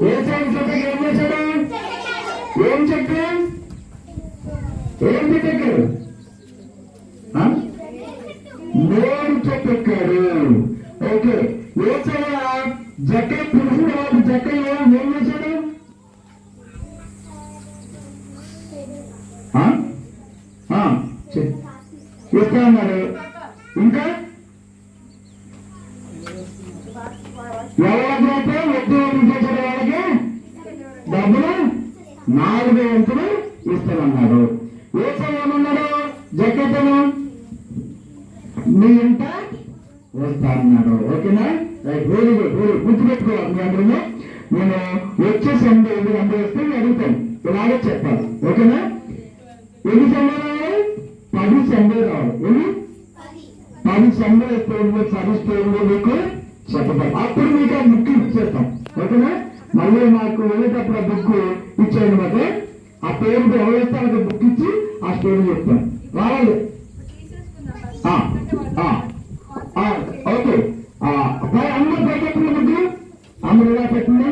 ఏసాయి చెట్టుకి ఏం చేశాడు? ఏం చెట్టు? ఏం చెట్టు ఎక్కాడు? నేడు చెట్టు ఎక్కాడు. ఓకే, ఏసయ్య జక్క పురుషుడు వాళ్ళు జక్కయ్య ఏం చేశాడు? ఇస్తా అన్నాడు. ఇంకా ఎవరికైతే ఉద్యోగం చేశాడు వాళ్ళకి డబ్బులు 4 వంతులు ఇస్తానన్నాడు. ఏసయ్య ఏమన్నాడు? జక్కతను మీ ఇంట వస్తా అన్నాడు. ఓకేనా? రైట్, వెరీ గుడ్, వెరీ గుర్తుపెట్టుకోవాలి. మీ అందరూ నేను వచ్చే సండే అందరూ వస్తే అడుగుతాను, ఇలాగే చెప్పాలి. ఓకేనా? ఎన్ని సండే రావాలి? 10 సండే రావాలి. ఎన్ని? 10 సండే స్టేజ్లో 10 స్టేజ్లో మీకు చెప్పాలి. అప్పుడు మీకు ఆ బుక్ ఇచ్చేస్తాం. ఓకేనా? మళ్ళీ మాకు వెళ్ళేటప్పుడు ఆ బుక్ ఇచ్చేయండి. మాట ఆ పేరు ఎవరు వేస్తారో బుక్ ఇచ్చి ఆ స్టేజ్ చెప్తాం. రావాలి. ఓకే, అమ్మ పైకెట్టిన బుక్ అమ్మ ఎలా పెట్టిందా?